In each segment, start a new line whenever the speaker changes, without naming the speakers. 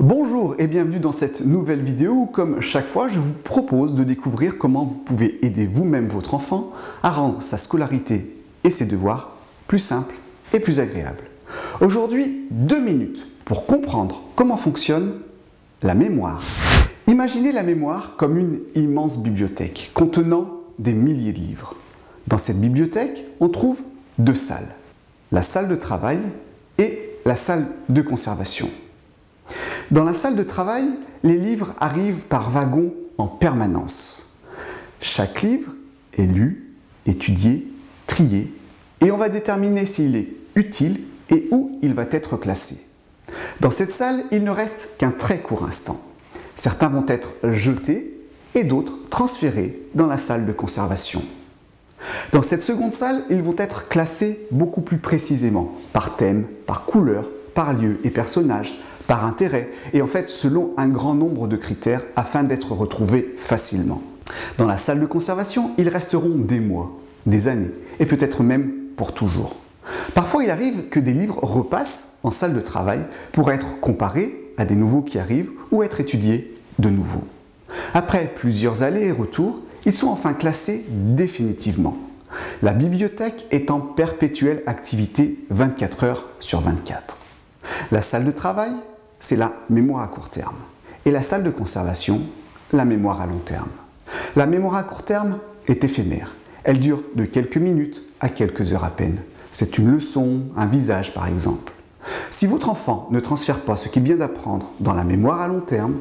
Bonjour et bienvenue dans cette nouvelle vidéo où, comme chaque fois, je vous propose de découvrir comment vous pouvez aider vous-même votre enfant à rendre sa scolarité et ses devoirs plus simples et plus agréables. Aujourd'hui, 2 minutes pour comprendre comment fonctionne la mémoire. Imaginez la mémoire comme une immense bibliothèque contenant des milliers de livres. Dans cette bibliothèque, on trouve 2 salles, la salle de travail et la salle de conservation. Dans la salle de travail, les livres arrivent par wagons en permanence. Chaque livre est lu, étudié, trié et on va déterminer s'il est utile et où il va être classé. Dans cette salle, il ne reste qu'un très court instant. Certains vont être jetés et d'autres transférés dans la salle de conservation. Dans cette seconde salle, ils vont être classés beaucoup plus précisément, par thème, par couleur, par lieu et personnage, par intérêt, et en fait selon un grand nombre de critères afin d'être retrouvés facilement. Dans la salle de conservation, ils resteront des mois, des années, et peut-être même pour toujours. Parfois, il arrive que des livres repassent en salle de travail pour être comparés à des nouveaux qui arrivent ou être étudiés de nouveau. Après plusieurs allers et retours, ils sont enfin classés définitivement. La bibliothèque est en perpétuelle activité 24 heures sur 24. La salle de travail, c'est la mémoire à court terme. Et la salle de conservation, la mémoire à long terme. La mémoire à court terme est éphémère. Elle dure de quelques minutes à quelques heures à peine. C'est une leçon, un visage par exemple. Si votre enfant ne transfère pas ce qu'il vient d'apprendre dans la mémoire à long terme,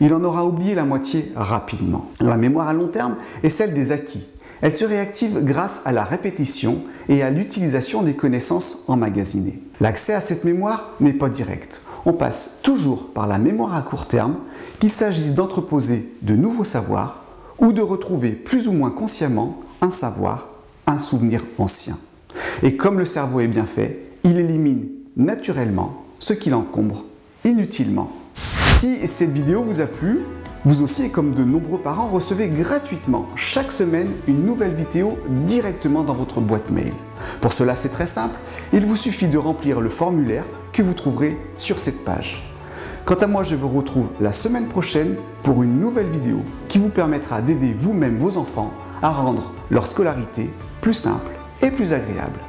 il en aura oublié la moitié rapidement. La mémoire à long terme est celle des acquis. Elle se réactive grâce à la répétition et à l'utilisation des connaissances emmagasinées. L'accès à cette mémoire n'est pas direct. On passe toujours par la mémoire à court terme, qu'il s'agisse d'entreposer de nouveaux savoirs ou de retrouver plus ou moins consciemment un savoir, un souvenir ancien. Et comme le cerveau est bien fait, il élimine naturellement ce qui l'encombre inutilement. Si cette vidéo vous a plu, vous aussi et comme de nombreux parents recevez gratuitement chaque semaine une nouvelle vidéo directement dans votre boîte mail. Pour cela, c'est très simple, il vous suffit de remplir le formulaire que vous trouverez sur cette page. Quant à moi, je vous retrouve la semaine prochaine pour une nouvelle vidéo qui vous permettra d'aider vous-même vos enfants à rendre leur scolarité plus simple et plus agréable.